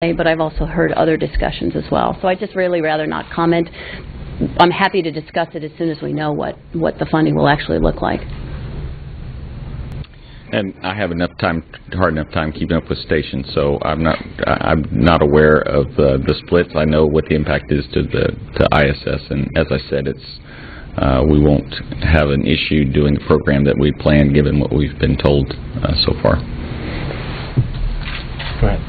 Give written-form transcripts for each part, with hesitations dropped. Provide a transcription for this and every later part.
but I've also heard other discussions as well. So I just really rather not comment. I'm happy to discuss it as soon as we know what the funding will actually look like. And I have hard enough time keeping up with stations, so I'm not aware of the splits. I know what the impact is to ISS, and as I said, we won't have an issue doing the program that we planned, given what we've been told so far. Go ahead.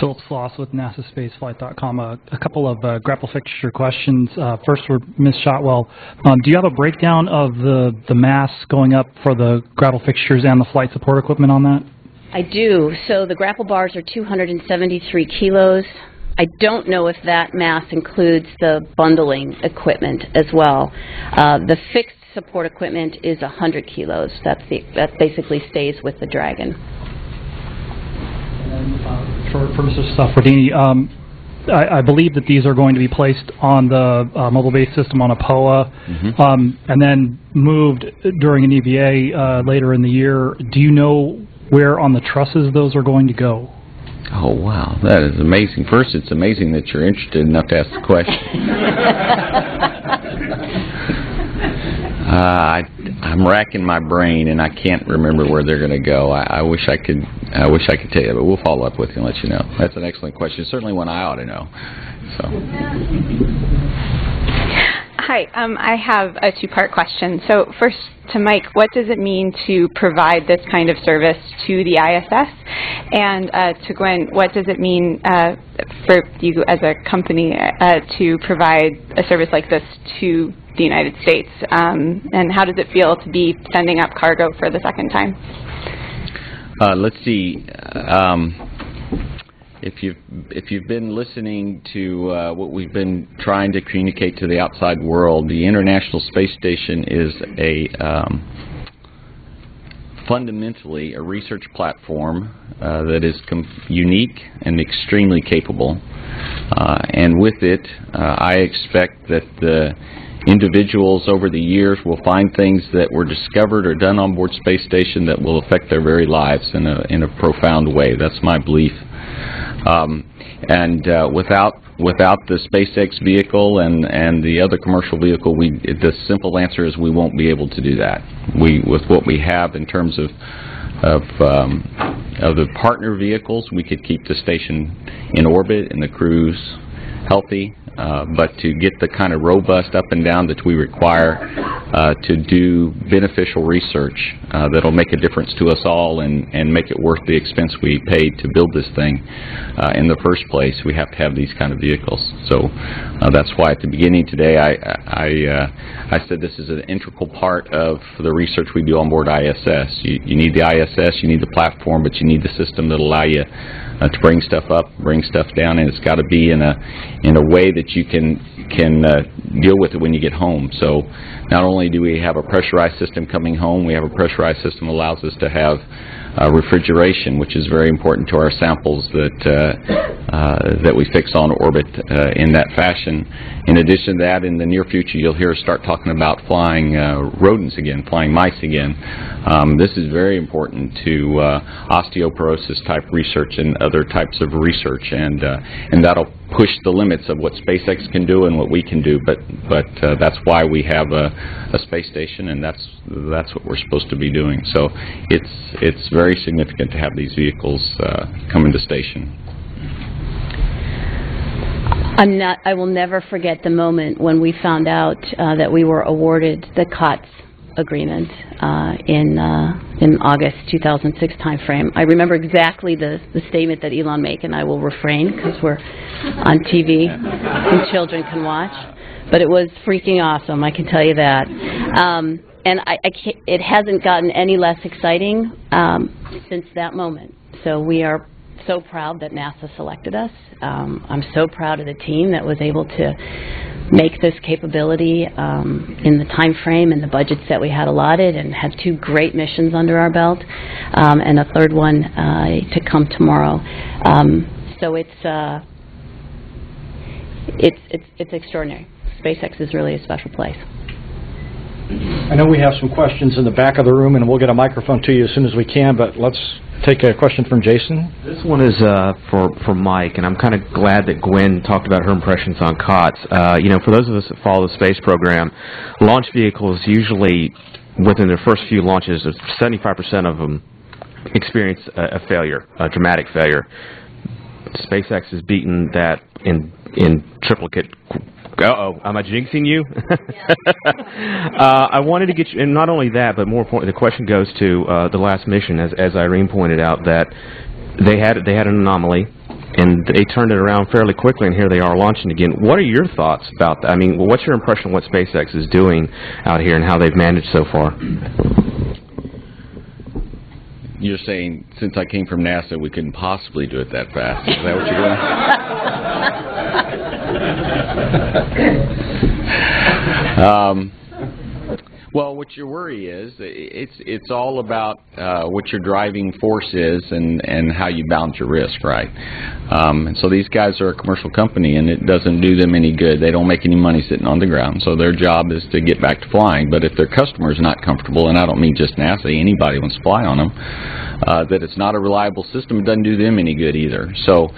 Philip Sloss with NASASpaceflight.com. A couple of grapple fixture questions. First for Ms. Shotwell. Do you have a breakdown of the mass going up for the grapple fixtures and the flight support equipment on that? I do. So the grapple bars are 273 kilos. I don't know if that mass includes the bundling equipment as well. The fixed support equipment is 100 kilos. That basically stays with the Dragon. For Mr. Staffordini, I believe that these are going to be placed on the mobile base system on a POA, and then moved during an EVA later in the year. Do you know where on the trusses those are going to go? Oh, wow. That is amazing. First, it's amazing that you're interested enough to ask the question. I'm racking my brain, and I can't remember where they're going to go. I wish I could tell you, but we'll follow up with you and let you know. That's an excellent question. Certainly one I ought to know. So. Hi, I have a two-part question. So first to Mike, what does it mean to provide this kind of service to the ISS? And to Gwen, what does it mean for you as a company to provide a service like this to the United States? And how does it feel to be sending up cargo for the second time? Let's see. If you've been listening to what we've been trying to communicate to the outside world, the International Space Station is fundamentally a research platform that is unique and extremely capable. And with it, I expect that the individuals over the years will find things that were discovered or done on board Space Station that will affect their very lives in a profound way. That's my belief. Without the SpaceX vehicle and the other commercial vehicle, the simple answer is we won't be able to do that. With what we have in terms of the partner vehicles, we could keep the station in orbit and the crews healthy. But to get the kind of robust up and down that we require to do beneficial research that'll make a difference to us all and make it worth the expense we paid to build this thing in the first place, we have to have these kind of vehicles. So that's why at the beginning today I said this is an integral part of the research we do on board ISS. You need the ISS, you need the platform, but you need the system that'll allow you to bring stuff up, bring stuff down, and it's got to be in a way that you can deal with it when you get home. So not only do we have a pressurized system coming home, we have a pressurized system that allows us to have refrigeration, which is very important to our samples that we fix on orbit in that fashion. In addition to that, in the near future, you'll hear us start talking about flying rodents again, flying mice again. This is very important to osteoporosis type research and other types of research, and that'll push the limits of what SpaceX can do and what we can do. But that's why we have a space station, and that's what we're supposed to be doing. So it's very significant to have these vehicles come into station. I will never forget the moment when we found out that we were awarded the COTS agreement in August 2006 timeframe. I remember exactly the statement that Elon made, and I will refrain because we're on TV and children can watch. But it was freaking awesome, I can tell you that. And it hasn't gotten any less exciting since that moment. So we are so proud that NASA selected us. I'm so proud of the team that was able to make this capability in the time frame and the budgets that we had allotted, and have two great missions under our belt, and a third one to come tomorrow. So it's extraordinary. SpaceX is really a special place. I know we have some questions in the back of the room, and we'll get a microphone to you as soon as we can, but let's take a question from Jason. This one is for Mike, and I'm kind of glad that Gwen talked about her impressions on COTS. You know, for those of us that follow the space program, launch vehicles usually, within their first few launches, 75% of them experience a failure, a dramatic failure. SpaceX has beaten that in triplicate. Uh-oh, am I jinxing you? I wanted to get you, and not only that, but more importantly, the question goes to the last mission, as Irene pointed out, that they had an anomaly, and they turned it around fairly quickly, and here they are launching again. What are your thoughts about that? I mean, what's your impression of what SpaceX is doing out here and how they've managed so far? You're saying, since I came from NASA, we couldn't possibly do it that fast. Is that what you're doing? Well, what your worry is, it's all about what your driving force is and how you balance your risk, right? And so these guys are a commercial company, and it doesn't do them any good. They don't make any money sitting on the ground, so their job is to get back to flying. But if their customer's not comfortable, and I don't mean just NASA, anybody wants to fly on them, that it's not a reliable system, it doesn't do them any good either. So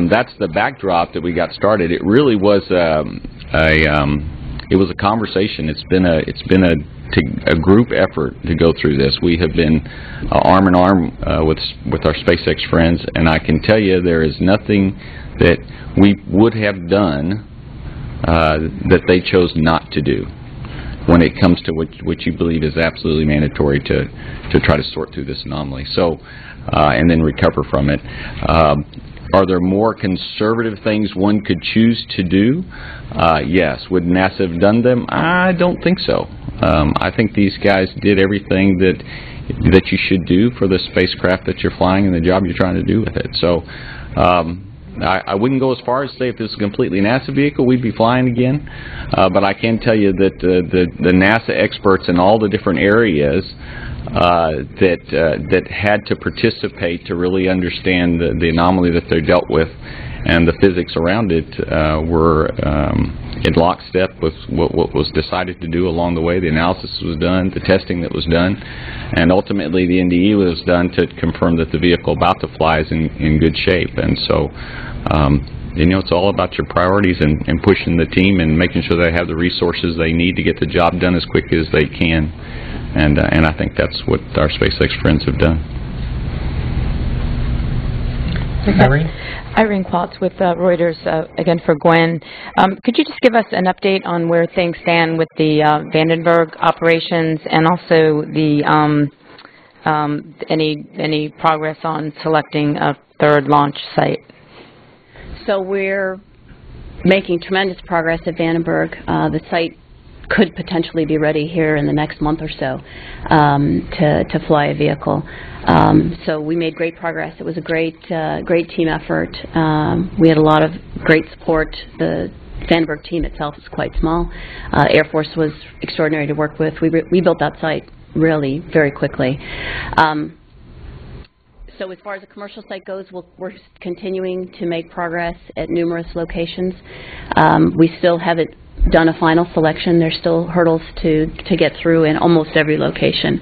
that's the backdrop that we got started. It really was it was a conversation. It's been a group effort to go through this. We have been arm in arm with our SpaceX friends, and I can tell you there is nothing that we would have done that they chose not to do when it comes to what you believe is absolutely mandatory to try to sort through this anomaly. So, and then recover from it. Are there more conservative things one could choose to do? Yes. Would NASA have done them? I don't think so. I think these guys did everything that you should do for the spacecraft that you're flying and the job you're trying to do with it. So I wouldn't go as far as to say if this is a completely NASA vehicle, we'd be flying again. But I can tell you that the NASA experts in all the different areas that had to participate to really understand the anomaly that they dealt with and the physics around it were in lockstep with what was decided to do along the way. The analysis was done, the testing that was done, and ultimately the NDE was done to confirm that the vehicle about to fly is in good shape. And so you know, it's all about your priorities and pushing the team and making sure they have the resources they need to get the job done as quick as they can. And I think that's what our SpaceX friends have done. Irene Qualtz with Reuters, again for Gwen. Could you just give us an update on where things stand with the Vandenberg operations and also the any progress on selecting a third launch site? So we're making tremendous progress at Vandenberg. The site could potentially be ready here in the next month or so to fly a vehicle. So we made great progress. It was a great team effort. We had a lot of great support. The Vandenberg team itself is quite small. Air Force was extraordinary to work with. We built that site really very quickly. So as far as the commercial site goes, we're continuing to make progress at numerous locations. We still haven't done a final selection. There's still hurdles to get through in almost every location.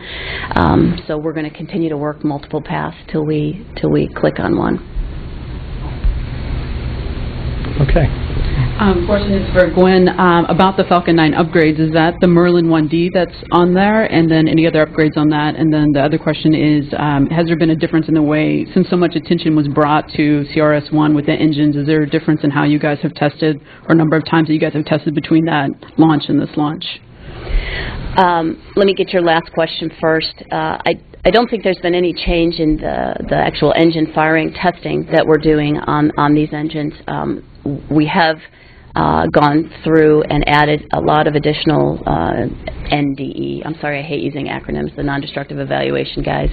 So we're going to continue to work multiple paths till we click on one. Okay. Question is for Gwen about the Falcon 9 upgrades. Is that the Merlin 1D that's on there, and then any other upgrades on that? And then the other question is, has there been a difference in the way, since so much attention was brought to CRS-1 with the engines, is there a difference in how you guys have tested, or number of times that you guys have tested between that launch and this launch? Let me get your last question first. I don't think there's been any change in the actual engine firing testing that we're doing on these engines. We have gone through and added a lot of additional NDE. I'm sorry, I hate using acronyms, the non-destructive evaluation guys.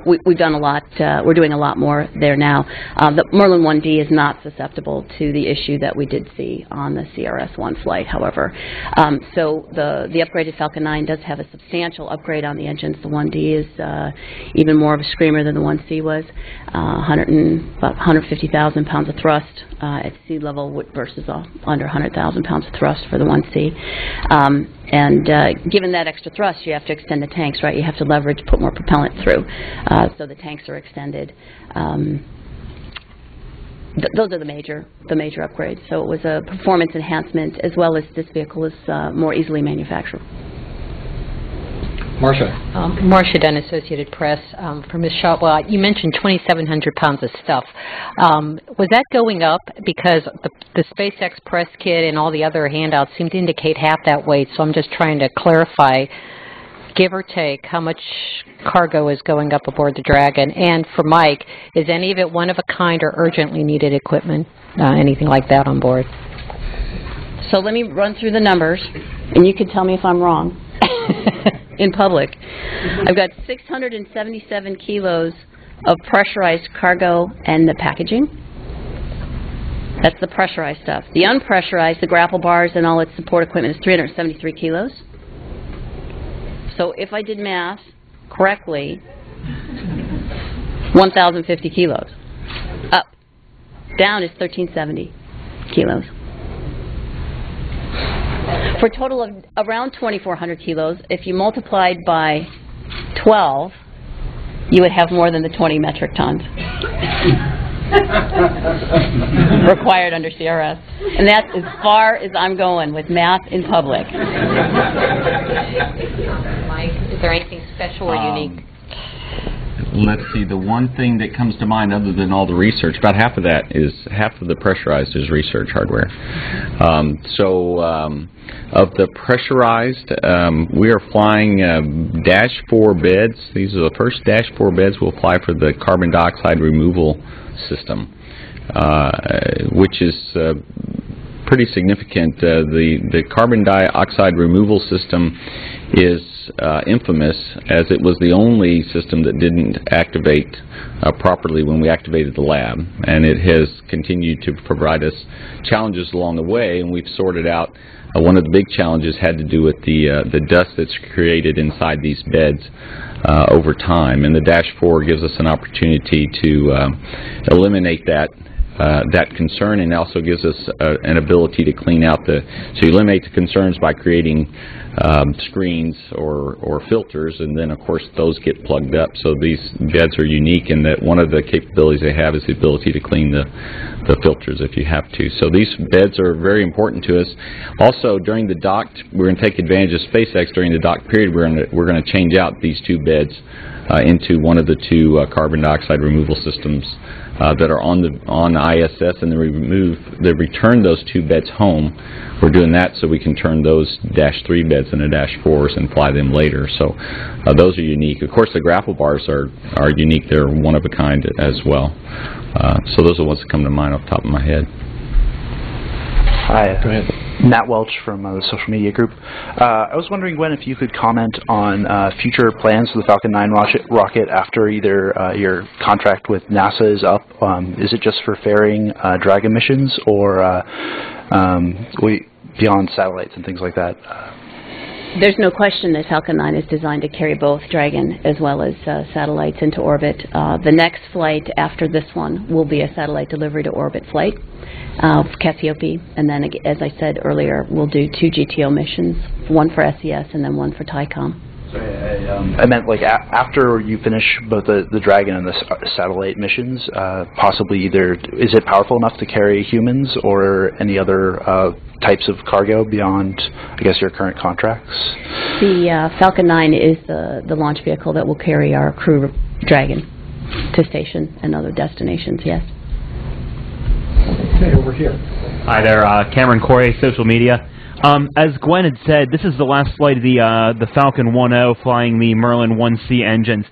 We've done a lot. We're doing a lot more there now. The Merlin 1D is not susceptible to the issue that we did see on the CRS-1 flight, however. So the upgraded Falcon 9 does have a substantial upgrade on the engines. The 1D is even more of a screamer than the 1C was. About 150,000 pounds of thrust at sea level versus on under 100,000 pounds of thrust for the 1C. Given that extra thrust, you have to extend the tanks, right? You have to leverage, put more propellant through, so the tanks are extended. Those are the major upgrades. So it was a performance enhancement, as well as this vehicle is more easily manufactured. Marcia. Marcia Dunn, Associated Press. For Ms. Shotwell, you mentioned 2,700 pounds of stuff. Was that going up because the SpaceX press kit and all the other handouts seem to indicate half that weight? So I'm just trying to clarify, give or take, how much cargo is going up aboard the Dragon? And for Mike, is any of it one-of-a-kind or urgently needed equipment, anything like that on board? So let me run through the numbers, and you can tell me if I'm wrong. In public, I've got 677 kilos of pressurized cargo and the packaging. That's the pressurized stuff. The unpressurized, the grapple bars and all its support equipment, is 373 kilos. So if I did math correctly, 1,050 kilos. Up. Down is 1,370 kilos. For a total of around 2,400 kilos. If you multiplied by 12, you would have more than the 20 metric tons required under CRS. And that's as far as I'm going with math in public. Mike, is there anything special or unique? Let's see, the one thing that comes to mind other than all the research, about half of the pressurized is research hardware. Of the pressurized, we are flying Dash 4 beds. These are the first Dash 4 beds we'll fly for the carbon dioxide removal system, which is pretty significant. The carbon dioxide removal system is infamous, as it was the only system that didn't activate properly when we activated the lab, and it has continued to provide us challenges along the way, and we've sorted out. One of the big challenges had to do with the dust that's created inside these beds over time, and the Dash 4 gives us an opportunity to eliminate that concern, and also gives us an ability to clean out so you eliminate the concerns by creating screens or filters, and then of course those get plugged up. So these beds are unique in that one of the capabilities they have is the ability to clean the filters if you have to. So these beds are very important to us. Also, during the dock, we're going to take advantage of SpaceX. During the dock period, we're going to change out these two beds into one of the two carbon dioxide removal systems that are on ISS, and they return those two beds home. We're doing that so we can turn those Dash 3 beds into Dash 4s and fly them later. So those are unique. Of course, the grapple bars are unique. They're one of a kind as well. So those are the ones that come to mind off the top of my head. Hi. Go ahead. Matt Welch from the social media group. I was wondering, Gwen, if you could comment on future plans for the Falcon 9 rocket after either your contract with NASA is up. Is it just for ferrying Dragon missions, or beyond satellites and things like that? There's no question that Falcon 9 is designed to carry both Dragon as well as satellites into orbit. The next flight after this one will be a satellite delivery to orbit flight, Cassiope, and then, as I said earlier, we'll do 2 GTO missions, one for SES and then one for TICOM. Sorry, I meant like after you finish both the Dragon and the satellite missions, possibly either is it powerful enough to carry humans or any other types of cargo beyond, I guess, your current contracts? The Falcon 9 is the launch vehicle that will carry our Crew Dragon to station and other destinations, yes. Okay, over here. Hi there, Cameron Corey, social media. As Gwen had said, this is the last flight of the Falcon 1.0 flying the Merlin 1C engines.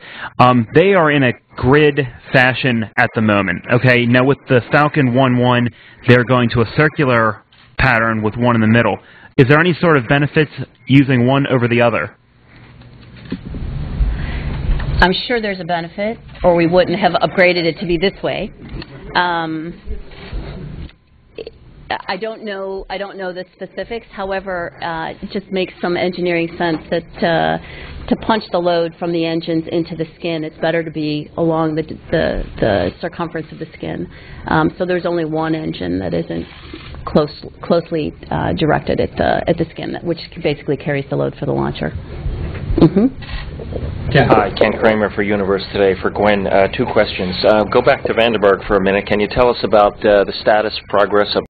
They are in a grid fashion at the moment. Okay, now with the Falcon 1.1, they're going to a circular pattern with one in the middle. Is there any sort of benefits using one over the other? I'm sure there's a benefit, or we wouldn't have upgraded it to be this way. I don't know the specifics. However, it just makes some engineering sense that to punch the load from the engines into the skin, it's better to be along the circumference of the skin. So there's only one engine that isn't closely directed at the skin, which basically carries the load for the launcher. Hi, Ken Kramer for Universe Today for Gwen. 2 questions. Go back to Vandenberg for a minute. Can you tell us about the status, progress of